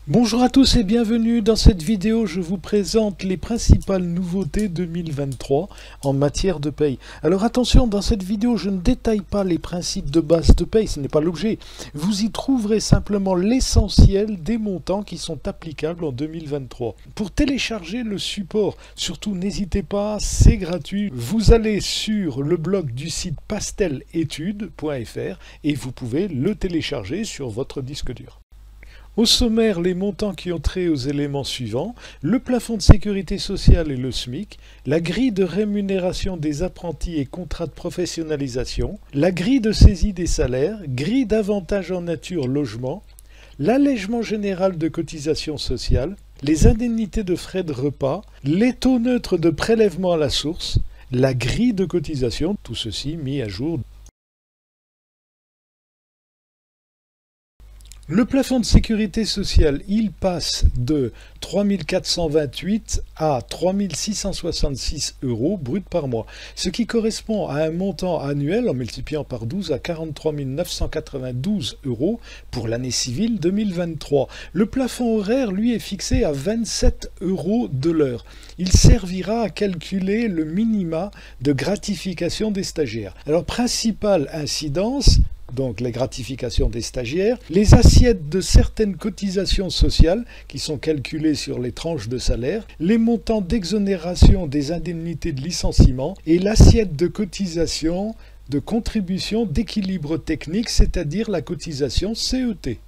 Bonjour à tous et bienvenue. Dans cette vidéo, je vous présente les principales nouveautés 2023 en matière de paye. Alors attention, dans cette vidéo, je ne détaille pas les principes de base de paye, ce n'est pas l'objet. Vous y trouverez simplement l'essentiel des montants qui sont applicables en 2023. Pour télécharger le support, surtout n'hésitez pas, c'est gratuit. Vous allez sur le blog du site pastelétudes.fr et vous pouvez le télécharger sur votre disque dur. Au sommaire, les montants qui ont trait aux éléments suivants, le plafond de sécurité sociale et le SMIC, la grille de rémunération des apprentis et contrats de professionnalisation, la grille de saisie des salaires, grille d'avantages en nature logement, l'allègement général de cotisations sociales, les indemnités de frais de repas, les taux neutres de prélèvement à la source, la grille de cotisation, tout ceci mis à jour. Le plafond de sécurité sociale, il passe de 3 428 à 3 666 € brut par mois, ce qui correspond à un montant annuel en multipliant par 12 à 43 992 € pour l'année civile 2023. Le plafond horaire, lui, est fixé à 27 € de l'heure. Il servira à calculer le minima de gratification des stagiaires. Alors, principale incidence, donc les gratifications des stagiaires, les assiettes de certaines cotisations sociales qui sont calculées sur les tranches de salaire, les montants d'exonération des indemnités de licenciement et l'assiette de cotisation de contribution d'équilibre technique, c'est-à-dire la cotisation CET.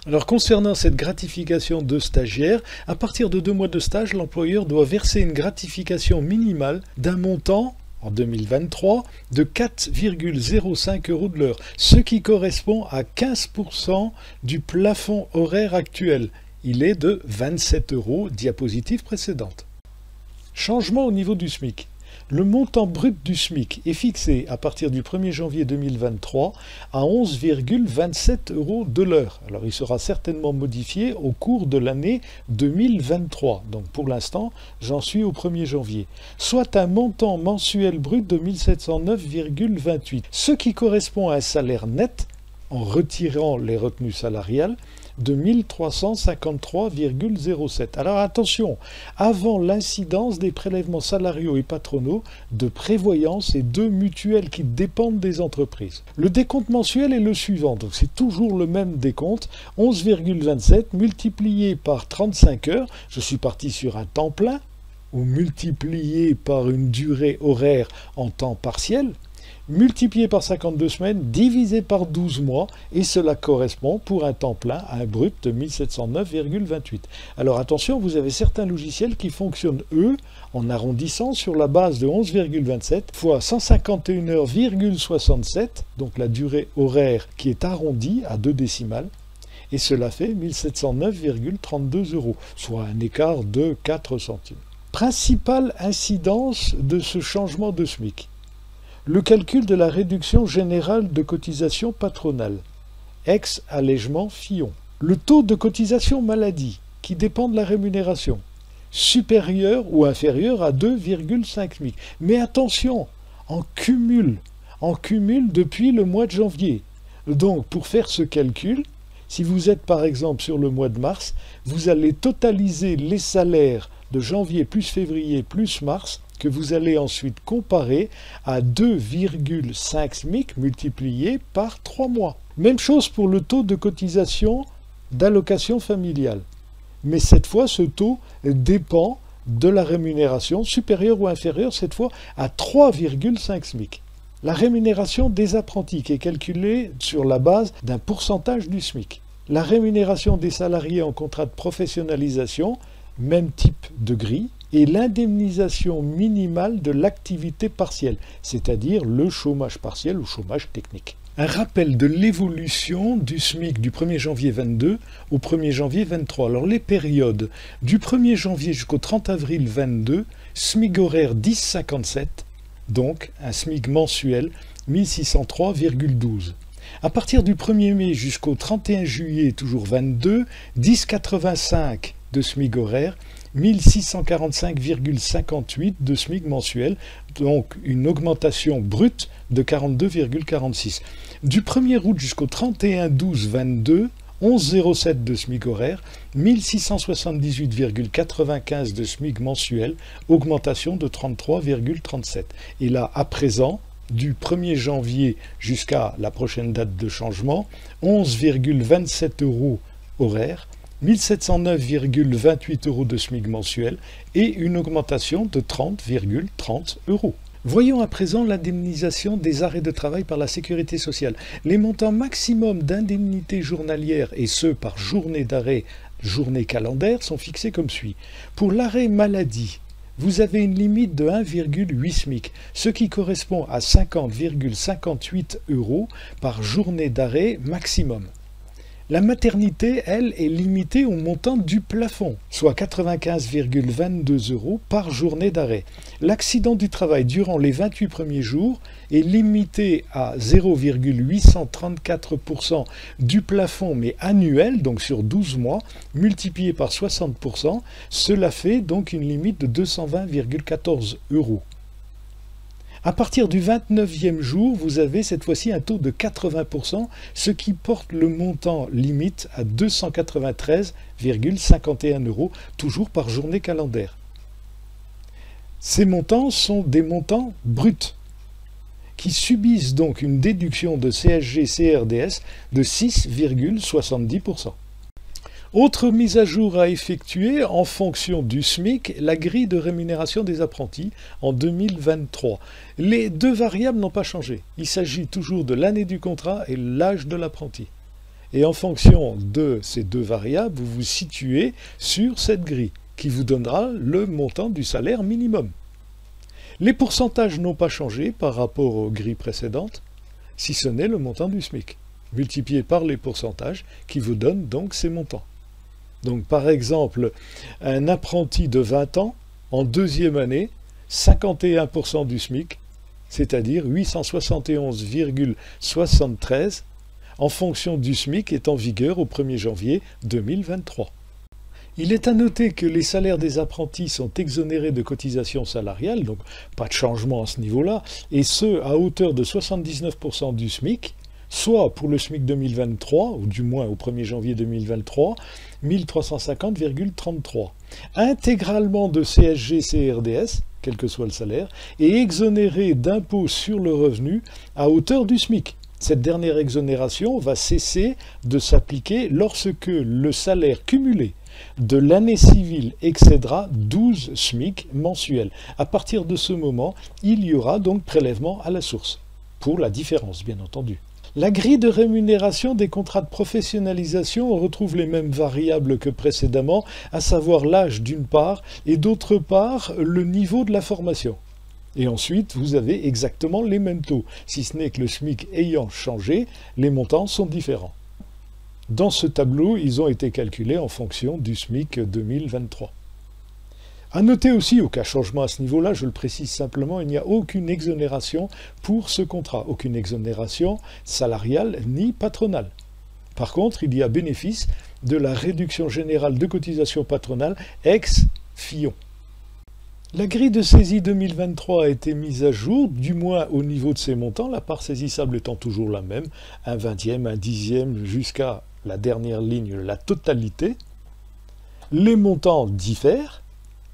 Alors concernant cette gratification de stagiaires, à partir de 2 mois de stage, l'employeur doit verser une gratification minimale d'un montant en 2023 de 4,05 € de l'heure, ce qui correspond à 15% du plafond horaire actuel. Il est de 27 €, diapositive précédente. Changement au niveau du SMIC. Le montant brut du SMIC est fixé à partir du 1er janvier 2023 à 11,27 € de l'heure. Alors il sera certainement modifié au cours de l'année 2023. Donc pour l'instant, j'en suis au 1er janvier. Soit un montant mensuel brut de 1709,28, ce qui correspond à un salaire net, en retirant les retenues salariales, de 1353,07. Alors attention, avant l'incidence des prélèvements salariaux et patronaux, de prévoyance et de mutuelles qui dépendent des entreprises. Le décompte mensuel est le suivant, donc c'est toujours le même décompte, 11,27 multiplié par 35 heures, je suis parti sur un temps plein, ou multiplié par une durée horaire en temps partiel, multiplié par 52 semaines, divisé par 12 mois, et cela correspond pour un temps plein à un brut de 1709,28. Alors attention, vous avez certains logiciels qui fonctionnent, eux, en arrondissant sur la base de 11,27 fois 151,67 €, donc la durée horaire qui est arrondie à 2 décimales, et cela fait 1709,32 €, soit un écart de 4 centimes. Principale incidence de ce changement de SMIC. Le calcul de la réduction générale de cotisation patronale, ex-allègement Fillon. Le taux de cotisation maladie, qui dépend de la rémunération, supérieur ou inférieur à 2,5 SMIC. Mais attention, en cumul depuis le mois de janvier. Donc, pour faire ce calcul, si vous êtes par exemple sur le mois de mars, vous allez totaliser les salaires de janvier plus février plus mars, que vous allez ensuite comparer à 2,5 SMIC multiplié par 3 mois. Même chose pour le taux de cotisation d'allocation familiale. Mais cette fois, ce taux dépend de la rémunération supérieure ou inférieure, cette fois à 3,5 SMIC. La rémunération des apprentis qui est calculée sur la base d'un pourcentage du SMIC. La rémunération des salariés en contrat de professionnalisation, même type de grille, et l'indemnisation minimale de l'activité partielle, c'est-à-dire le chômage partiel ou chômage technique. Un rappel de l'évolution du SMIC du 1er janvier 22 au 1er janvier 23. Alors les périodes du 1er janvier jusqu'au 30 avril 22, SMIC horaire 10,57, donc un SMIC mensuel 1603,12. À partir du 1er mai jusqu'au 31 juillet, toujours 22, 10,85 de SMIC horaire, 1645,58 de SMIC mensuel, donc une augmentation brute de 42,46. Du 1er août jusqu'au 31-12-22, 11,07 de SMIC horaire, 1678,95 de SMIC mensuel, augmentation de 33,37. Et là, à présent, du 1er janvier jusqu'à la prochaine date de changement, 11,27 euros horaire, 1709,28 euros de SMIC mensuel et une augmentation de 30,30 euros. Voyons à présent l'indemnisation des arrêts de travail par la sécurité sociale. Les montants maximum d'indemnité journalière, et ce par journée d'arrêt, journée calendaire, sont fixés comme suit. Pour l'arrêt maladie, vous avez une limite de 1,8 SMIC, ce qui correspond à 50,58 euros par journée d'arrêt maximum. La maternité, elle, est limitée au montant du plafond, soit 95,22 euros par journée d'arrêt. L'accident du travail durant les 28 premiers jours est limité à 0,834% du plafond, mais annuel, donc sur 12 mois, multiplié par 60%. Cela fait donc une limite de 220,14 euros. À partir du 29e jour, vous avez cette fois-ci un taux de 80%, ce qui porte le montant limite à 293,51 euros, toujours par journée calendaire. Ces montants sont des montants bruts, qui subissent donc une déduction de CSG-CRDS de 6,70%. Autre mise à jour à effectuer en fonction du SMIC, la grille de rémunération des apprentis en 2023. Les deux variables n'ont pas changé. Il s'agit toujours de l'année du contrat et l'âge de l'apprenti. Et en fonction de ces deux variables, vous vous situez sur cette grille qui vous donnera le montant du salaire minimum. Les pourcentages n'ont pas changé par rapport aux grilles précédentes, si ce n'est le montant du SMIC, multiplié par les pourcentages qui vous donnent donc ces montants. Donc par exemple, un apprenti de 20 ans, en deuxième année, 51% du SMIC, c'est-à-dire 871,73 en fonction du SMIC est en vigueur au 1er janvier 2023. Il est à noter que les salaires des apprentis sont exonérés de cotisations salariales, donc pas de changement à ce niveau-là, et ce à hauteur de 79% du SMIC, soit pour le SMIC 2023, ou du moins au 1er janvier 2023, 1350,33. Intégralement de CSG-CRDS, quel que soit le salaire, et exonéré d'impôt sur le revenu à hauteur du SMIC. Cette dernière exonération va cesser de s'appliquer lorsque le salaire cumulé de l'année civile excédera 12 SMIC mensuels. À partir de ce moment, il y aura donc prélèvement à la source, pour la différence bien entendu. La grille de rémunération des contrats de professionnalisation retrouve les mêmes variables que précédemment, à savoir l'âge d'une part et d'autre part le niveau de la formation. Et ensuite, vous avez exactement les mêmes taux, si ce n'est que le SMIC ayant changé, les montants sont différents. Dans ce tableau, ils ont été calculés en fonction du SMIC 2023. À noter aussi, au cas changement à ce niveau-là, je le précise simplement, il n'y a aucune exonération pour ce contrat, aucune exonération salariale ni patronale. Par contre, il y a bénéfice de la réduction générale de cotisation patronale ex-Fillon. La grille de saisie 2023 a été mise à jour, du moins au niveau de ses montants, la part saisissable étant toujours la même, un vingtième, un dixième, jusqu'à la dernière ligne, la totalité. Les montants diffèrent.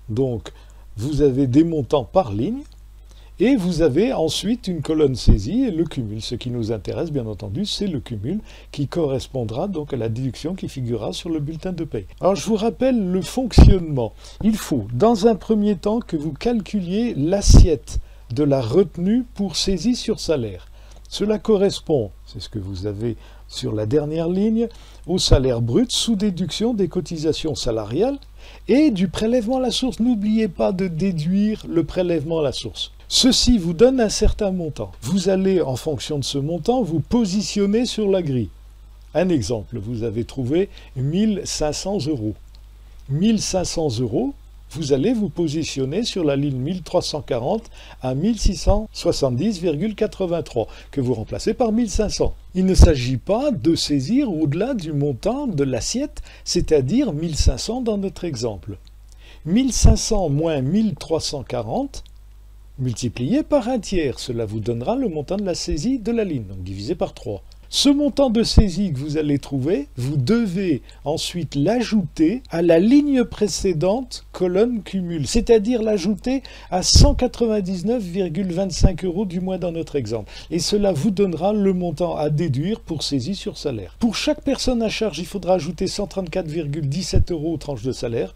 Donc, vous avez des montants par ligne, et vous avez ensuite une colonne saisie et le cumul. Ce qui nous intéresse, bien entendu, c'est le cumul qui correspondra donc à la déduction qui figurera sur le bulletin de paie. Alors, je vous rappelle le fonctionnement. Il faut, dans un premier temps, que vous calculiez l'assiette de la retenue pour saisie sur salaire. Cela correspond, c'est ce que vous avez sur la dernière ligne, au salaire brut sous déduction des cotisations salariales et du prélèvement à la source. N'oubliez pas de déduire le prélèvement à la source. Ceci vous donne un certain montant. Vous allez, en fonction de ce montant, vous positionner sur la grille. Un exemple, vous avez trouvé 1500 euros. 1500 euros, vous allez vous positionner sur la ligne 1340 à 1670,83 que vous remplacez par 1500. Il ne s'agit pas de saisir au-delà du montant de l'assiette, c'est-à-dire 1500 dans notre exemple. 1500 moins 1340 multiplié par un tiers, cela vous donnera le montant de la saisie de la ligne, donc divisé par 3. Ce montant de saisie que vous allez trouver, vous devez ensuite l'ajouter à la ligne précédente, colonne cumul, c'est-à-dire l'ajouter à 199,25 € du mois dans notre exemple. Et cela vous donnera le montant à déduire pour saisie sur salaire. Pour chaque personne à charge, il faudra ajouter 134,17 € aux tranches de salaire.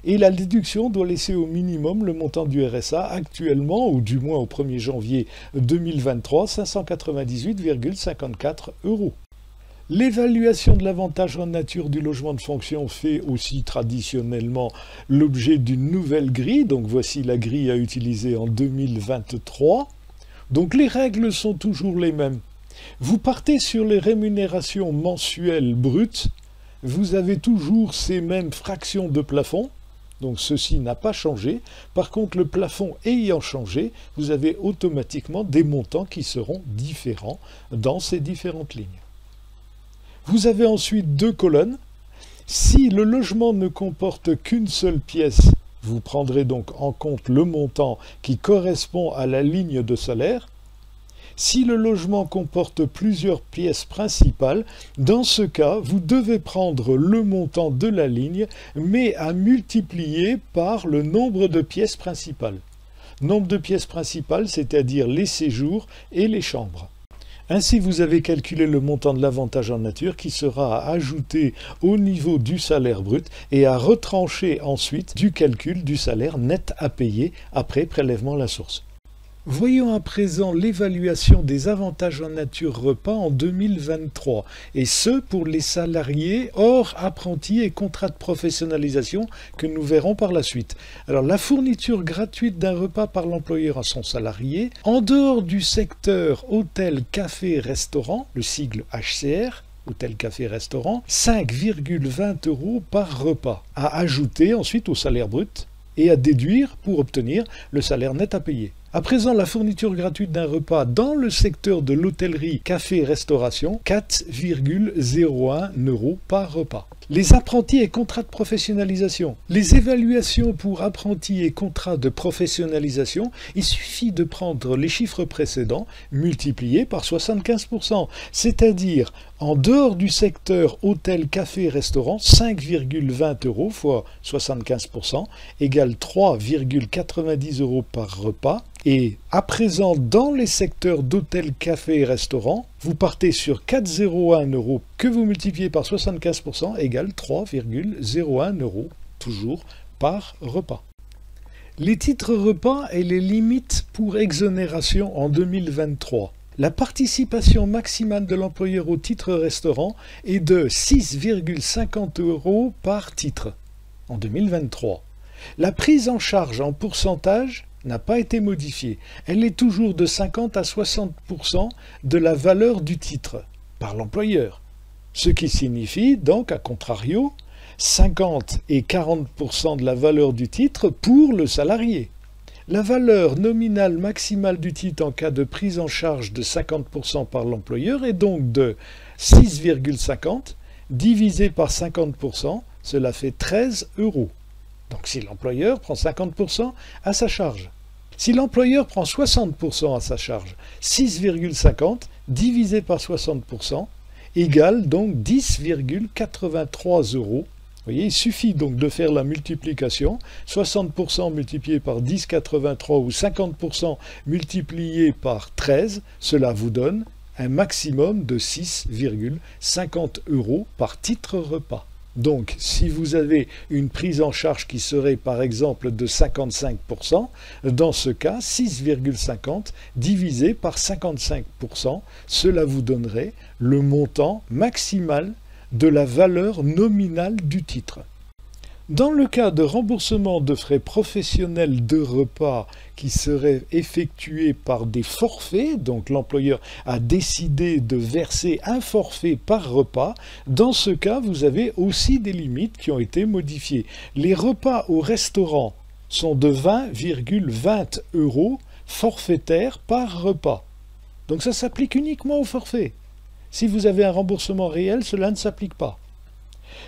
Et la déduction doit laisser au minimum le montant du RSA actuellement, ou du moins au 1er janvier 2023, 598,54 €. L'évaluation de l'avantage en nature du logement de fonction fait aussi traditionnellement l'objet d'une nouvelle grille. Donc voici la grille à utiliser en 2023. Donc les règles sont toujours les mêmes. Vous partez sur les rémunérations mensuelles brutes. Vous avez toujours ces mêmes fractions de plafond. Donc ceci n'a pas changé. Par contre, le plafond ayant changé, vous avez automatiquement des montants qui seront différents dans ces différentes lignes. Vous avez ensuite deux colonnes. Si le logement ne comporte qu'une seule pièce, vous prendrez donc en compte le montant qui correspond à la ligne de salaire. Si le logement comporte plusieurs pièces principales, dans ce cas, vous devez prendre le montant de la ligne, mais à multiplier par le nombre de pièces principales. Nombre de pièces principales, c'est-à-dire les séjours et les chambres. Ainsi, vous avez calculé le montant de l'avantage en nature qui sera à ajouter au niveau du salaire brut et à retrancher ensuite du calcul du salaire net à payer après prélèvement à la source. Voyons à présent l'évaluation des avantages en nature repas en 2023, et ce pour les salariés hors apprentis et contrats de professionnalisation que nous verrons par la suite. Alors la fourniture gratuite d'un repas par l'employeur à son salarié, en dehors du secteur hôtel, café, restaurant, le sigle HCR, hôtel, café, restaurant, 5,20 € par repas, à ajouter ensuite au salaire brut et à déduire pour obtenir le salaire net à payer. À présent, la fourniture gratuite d'un repas dans le secteur de l'hôtellerie, café, restauration, 4,01 € par repas. Les apprentis et contrats de professionnalisation. Les évaluations pour apprentis et contrats de professionnalisation, il suffit de prendre les chiffres précédents multipliés par 75%, c'est-à-dire en dehors du secteur hôtel, café, restaurant, 5,20 € fois 75% égale 3,90 € par repas. Et à présent, dans les secteurs d'hôtel, café et restaurant, vous partez sur 4,01 € que vous multipliez par 75% égale 3,01 € toujours par repas. Les titres repas et les limites pour exonération en 2023. La participation maximale de l'employeur au titre restaurant est de 6,50 € par titre en 2023. La prise en charge en pourcentage n'a pas été modifiée. Elle est toujours de 50 à 60% de la valeur du titre par l'employeur. Ce qui signifie donc, à contrario, 50 et 40% de la valeur du titre pour le salarié. La valeur nominale maximale du titre en cas de prise en charge de 50% par l'employeur est donc de 6,50 divisé par 50%, cela fait 13 €. Donc si l'employeur prend 50% à sa charge. Si l'employeur prend 60% à sa charge, 6,50 divisé par 60% égale donc 10,83 €. Vous voyez, il suffit donc de faire la multiplication, 60% multiplié par 10,83 ou 50% multiplié par 13, cela vous donne un maximum de 6,50 € par titre repas. Donc, si vous avez une prise en charge qui serait par exemple de 55%, dans ce cas, 6,50 divisé par 55%, cela vous donnerait le montant maximal de la valeur nominale du titre. Dans le cas de remboursement de frais professionnels de repas qui seraient effectués par des forfaits, donc l'employeur a décidé de verser un forfait par repas, dans ce cas, vous avez aussi des limites qui ont été modifiées. Les repas au restaurant sont de 20,20 € forfaitaires par repas. Donc ça s'applique uniquement au forfait. Si vous avez un remboursement réel, cela ne s'applique pas.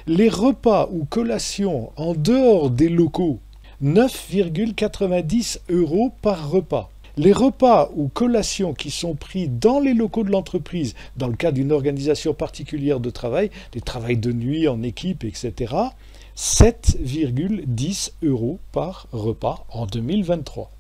Les repas ou collations en dehors des locaux, 9,90 € par repas. Les repas ou collations qui sont pris dans les locaux de l'entreprise, dans le cas d'une organisation particulière de travail, des travails de nuit en équipe, etc., 7,10 € par repas en 2023.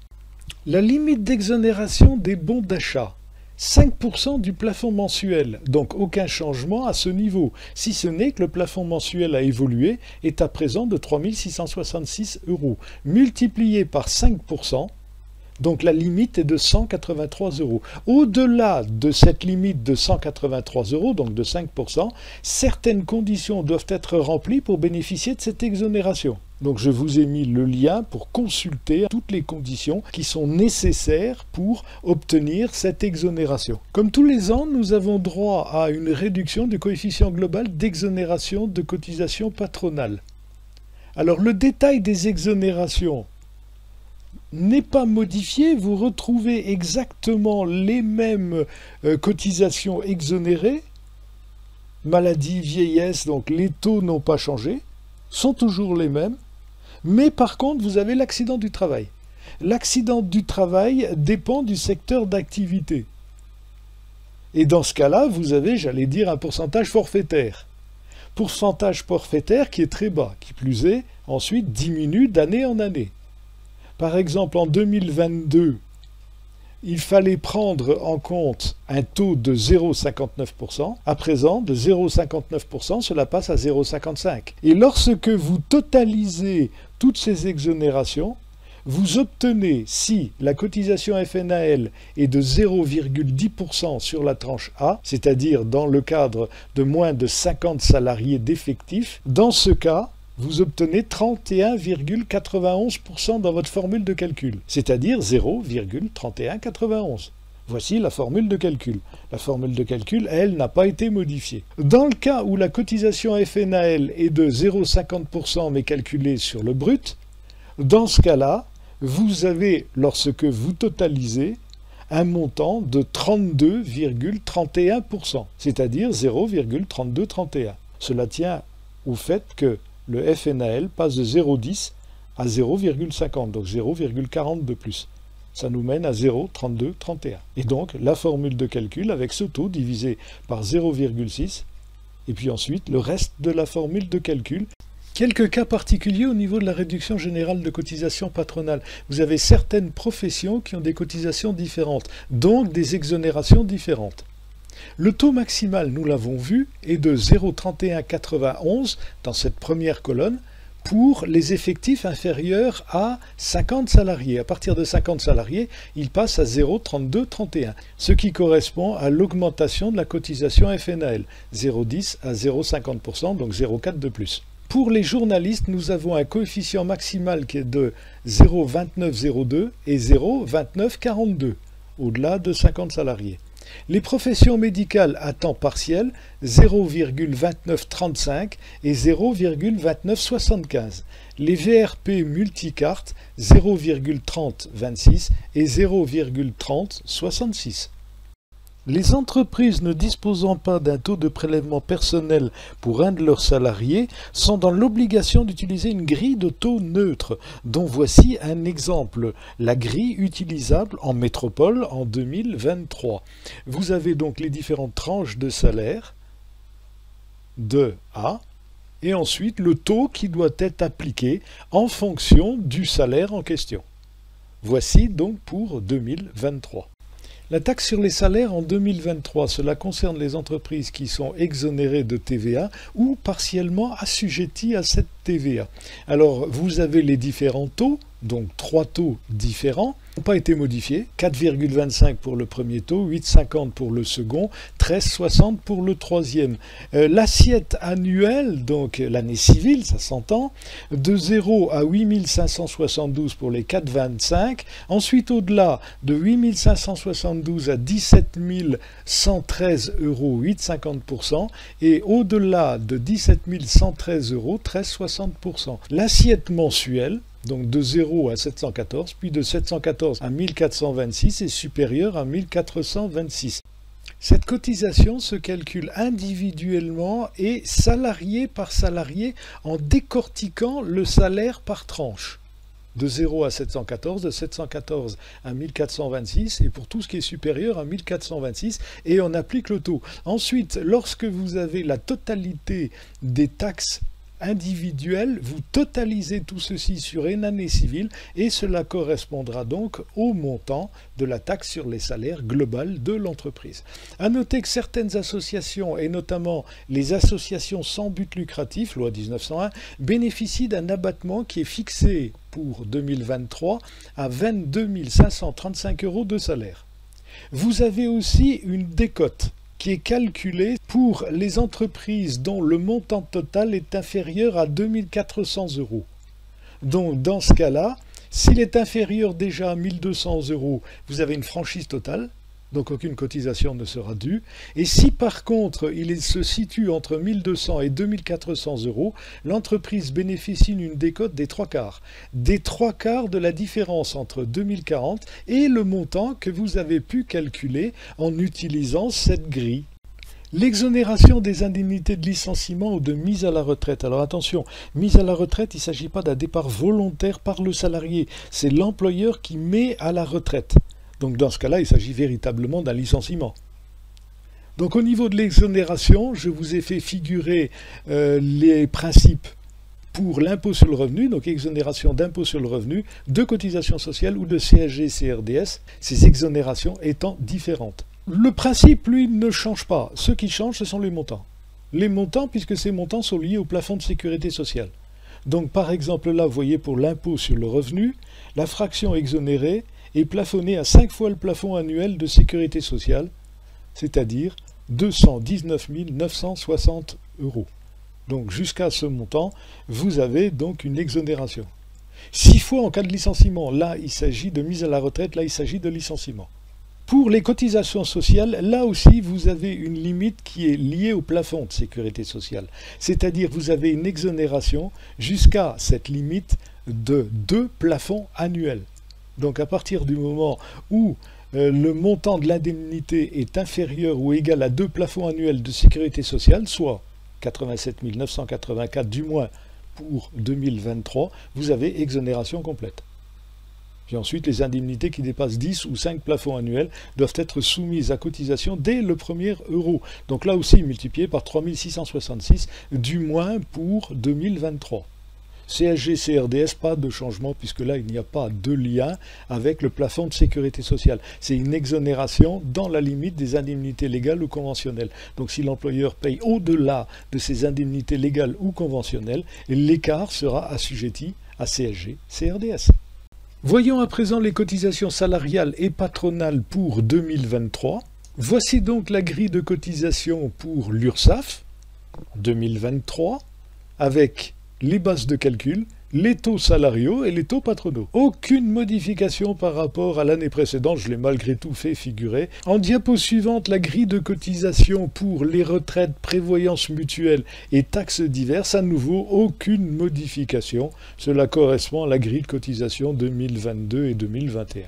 La limite d'exonération des bons d'achat, 5% du plafond mensuel, donc aucun changement à ce niveau, si ce n'est que le plafond mensuel a évolué, est à présent de 3 666 €, multiplié par 5%, donc la limite est de 183 €. Au-delà de cette limite de 183 €, donc de 5%, certaines conditions doivent être remplies pour bénéficier de cette exonération. Donc je vous ai mis le lien pour consulter toutes les conditions qui sont nécessaires pour obtenir cette exonération. Comme tous les ans, nous avons droit à une réduction du coefficient global d'exonération de cotisation patronale. Alors le détail des exonérations n'est pas modifié, vous retrouvez exactement les mêmes cotisations exonérées, maladie, vieillesse, donc les taux n'ont pas changé, sont toujours les mêmes, mais par contre vous avez l'accident du travail. L'accident du travail dépend du secteur d'activité. Et dans ce cas-là, vous avez, j'allais dire, un pourcentage forfaitaire. Pourcentage forfaitaire qui est très bas, qui plus est, ensuite diminue d'année en année. Par exemple, en 2022, il fallait prendre en compte un taux de 0,59%. À présent, de 0,59%, cela passe à 0,55%. Et lorsque vous totalisez toutes ces exonérations, vous obtenez, si la cotisation FNAL est de 0,10% sur la tranche A, c'est-à-dire dans le cadre de moins de 50 salariés d'effectifs, dans ce cas, vous obtenez 31,91% dans votre formule de calcul, c'est-à-dire 0,3191. Voici la formule de calcul. La formule de calcul, elle, n'a pas été modifiée. Dans le cas où la cotisation FNAL est de 0,50% mais calculée sur le brut, dans ce cas-là, vous avez, lorsque vous totalisez, un montant de 32,31%, c'est-à-dire 0,3231. Cela tient au fait que le FNAL passe de 0,10 à 0,50, donc 0,40 de plus. Ça nous mène à 0,3231. Et donc, la formule de calcul avec ce taux divisé par 0,6, et puis ensuite le reste de la formule de calcul. Quelques cas particuliers au niveau de la réduction générale de cotisation patronale. Vous avez certaines professions qui ont des cotisations différentes, donc des exonérations différentes. Le taux maximal, nous l'avons vu, est de 0,3191 dans cette première colonne pour les effectifs inférieurs à 50 salariés. À partir de 50 salariés, il passe à 0,3231, ce qui correspond à l'augmentation de la cotisation FNAL, 0,10 à 0,50%, donc 0,4 de plus. Pour les journalistes, nous avons un coefficient maximal qui est de 0,2902 et 0,2942, au-delà de 50 salariés. Les professions médicales à temps partiel, 0,2935 et 0,2975. Les VRP multicartes, 0,3026 et 0,3066. Les entreprises ne disposant pas d'un taux de prélèvement personnel pour un de leurs salariés sont dans l'obligation d'utiliser une grille de taux neutre, dont voici un exemple, la grille utilisable en métropole en 2023. Vous avez donc les différentes tranches de salaire de A, et ensuite le taux qui doit être appliqué en fonction du salaire en question. Voici donc pour 2023. La taxe sur les salaires en 2023, cela concerne les entreprises qui sont exonérées de TVA ou partiellement assujetties à cette TVA. Alors, vous avez les différents taux, donc 3 taux différents, n'ont pas été modifiés. 4,25 pour le premier taux, 8,50 pour le second, 13,60 pour le troisième. L'assiette annuelle, donc l'année civile, ça s'entend, de 0 à 8 572 pour les 4,25. Ensuite, au-delà, de 8 572 à 17 113 €, 8,50%. Et au-delà de 17 113 €, 13,60%. L'assiette mensuelle, donc de 0 à 714, puis de 714 à 1426 est supérieure à 1426. Cette cotisation se calcule individuellement et salarié par salarié en décortiquant le salaire par tranche. De 0 à 714, de 714 à 1426, et pour tout ce qui est supérieur à 1426, et on applique le taux. Ensuite, lorsque vous avez la totalité des taxes individuelles, vous totalisez tout ceci sur une année civile, et cela correspondra donc au montant de la taxe sur les salaires global de l'entreprise. À noter que certaines associations, et notamment les associations sans but lucratif, loi 1901, bénéficient d'un abattement qui est fixé pour 2023 à 22 535 € de salaire. Vous avez aussi une décote qui est calculée pour les entreprises dont le montant total est inférieur à 2 400 €. Donc dans ce cas-là, s'il est inférieur déjà à 1 200 €, vous avez une franchise totale, donc aucune cotisation ne sera due. Et si par contre il se situe entre 1 200 et 2 400 €, l'entreprise bénéficie d'une décote des 3/4. Des 3/4 de la différence entre 2040 et le montant que vous avez pu calculer en utilisant cette grille. L'exonération des indemnités de licenciement ou de mise à la retraite. Alors attention, mise à la retraite, il ne s'agit pas d'un départ volontaire par le salarié, c'est l'employeur qui met à la retraite. Donc dans ce cas-là, il s'agit véritablement d'un licenciement. Donc au niveau de l'exonération, je vous ai fait figurer les principes pour l'impôt sur le revenu, donc exonération d'impôt sur le revenu, de cotisation sociale ou de CSG, CRDS, ces exonérations étant différentes. Le principe, lui, ne change pas. Ce qui change, ce sont les montants. Les montants, puisque ces montants sont liés au plafond de sécurité sociale. Donc par exemple là, vous voyez pour l'impôt sur le revenu, la fraction exonérée est plafonnée à 5 fois le plafond annuel de sécurité sociale, c'est-à-dire 219 960 €. Donc jusqu'à ce montant, vous avez donc une exonération. 6 fois en cas de licenciement, là il s'agit de mise à la retraite, là il s'agit de licenciement. Pour les cotisations sociales, là aussi vous avez une limite qui est liée au plafond de sécurité sociale. C'est-à-dire vous avez une exonération jusqu'à cette limite de 2 plafonds annuels. Donc à partir du moment où le montant de l'indemnité est inférieur ou égal à 2 plafonds annuels de sécurité sociale, soit 87 984 du moins pour 2023, vous avez exonération complète. Puis ensuite, les indemnités qui dépassent 10 ou 5 plafonds annuels doivent être soumises à cotisation dès le premier euro. Donc là aussi, multiplié par 3666, du moins pour 2023. CSG, CRDS, pas de changement puisque là il n'y a pas de lien avec le plafond de sécurité sociale. C'est une exonération dans la limite des indemnités légales ou conventionnelles. Donc si l'employeur paye au-delà de ces indemnités légales ou conventionnelles, l'écart sera assujetti à CSG, CRDS. Voyons à présent les cotisations salariales et patronales pour 2023. Voici donc la grille de cotisation pour l'URSSAF 2023 avec les bases de calcul, les taux salariaux et les taux patronaux. Aucune modification par rapport à l'année précédente, je l'ai malgré tout fait figurer. En diapo suivante, la grille de cotisation pour les retraites, prévoyance mutuelle et taxes diverses. À nouveau, aucune modification. Cela correspond à la grille de cotisation 2022 et 2021.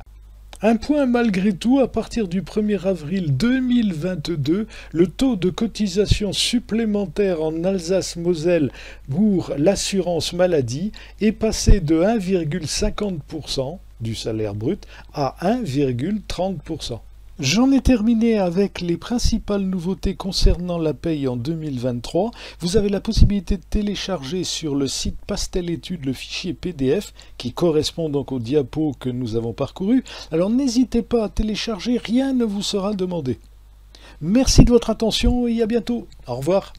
Un point malgré tout, à partir du 1er avril 2022, le taux de cotisation supplémentaire en Alsace-Moselle pour l'assurance maladie est passé de 1,50% du salaire brut à 1,30%. J'en ai terminé avec les principales nouveautés concernant la paye en 2023. Vous avez la possibilité de télécharger sur le site Pastel Études le fichier PDF qui correspond donc au diapo que nous avons parcouru. Alors n'hésitez pas à télécharger, rien ne vous sera demandé. Merci de votre attention et à bientôt. Au revoir.